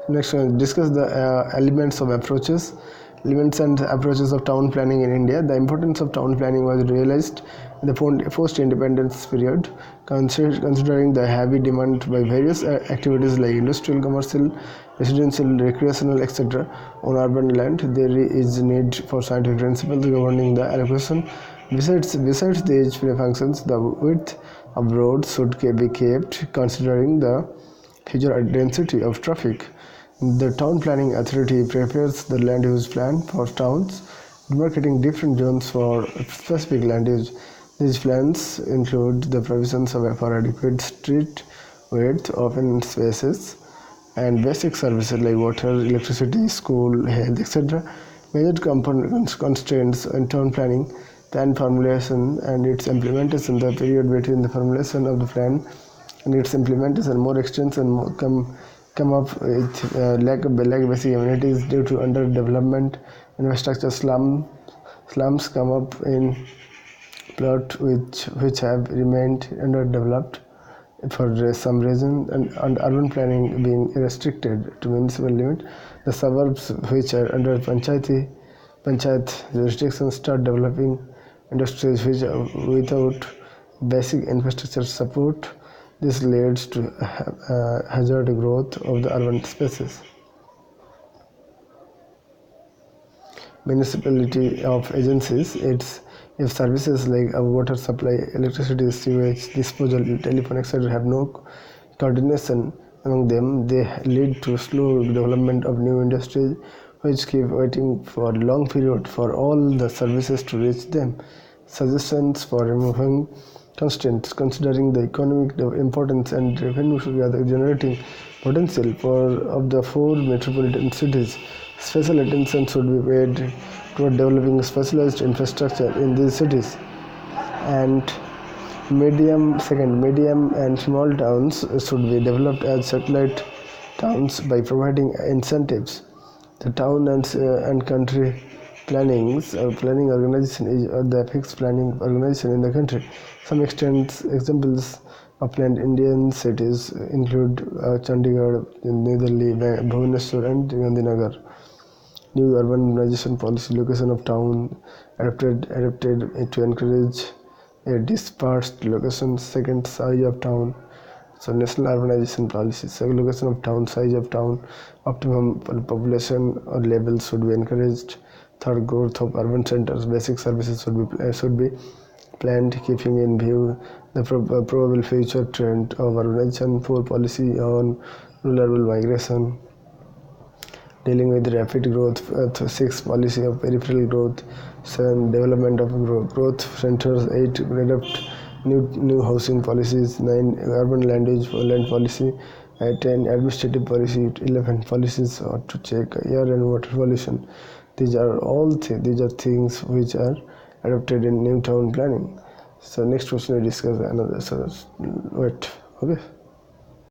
Next, discuss the elements and approaches of town planning in India. The importance of town planning was realized in the post-independence period, considering the heavy demand by various activities like industrial, commercial, residential, recreational, etc. on urban land. There is need for scientific principles governing the allocation. Besides these functions, the width of roads should be kept considering the future density of traffic. The Town Planning Authority prepares the land use plan for towns, demarcating different zones for specific land use. These plans include the provisions for adequate street width, open spaces, and basic services like water, electricity, school, health, etc. Major constraints in town planning, plan formulation and its implementation. The period between the formulation of the plan and its implementation, more extension come up with lack of basic amenities due to underdevelopment, infrastructure. Slums come up in plots which have remained underdeveloped for some reason, and urban planning being restricted to municipal limit. The suburbs which are under panchayat jurisdiction start developing industries which without basic infrastructure support. This leads to hazard growth of the urban spaces. Municipality of agencies, if services like water supply, electricity, sewage, disposal, telephone, etc. have no coordination among them, they lead to slow development of new industries which keep waiting for a long period for all the services to reach them. Suggestions for removing constraints, considering the economic importance and revenue generating potential of the 4 metropolitan cities. Special attention should be paid toward developing specialized infrastructure in these cities. And medium and small towns should be developed as satellite towns by providing incentives. The town and country planning organization is the fixed planning organization in the country. Some examples of planned Indian cities include Chandigarh, New Delhi, Bhubaneswar, and Gandhinagar. New urbanization policy, location of town adapted to encourage a dispersed location. Second, size of town. So national urbanization policy, location of town, size of town, optimum population or levels should be encouraged. Third, growth of urban centers, basic services should be planned keeping in view the probable future trend of urbanization. 4, policy on rural migration, dealing with rapid growth. 6, policy of peripheral growth. 7, development of growth centers. 8, adopt new housing policies. 9, urban land policy. 10, administrative policy. 11, policies to check air and water pollution. These are things which are adopted in new town planning. So next question we discuss another. So wait, okay.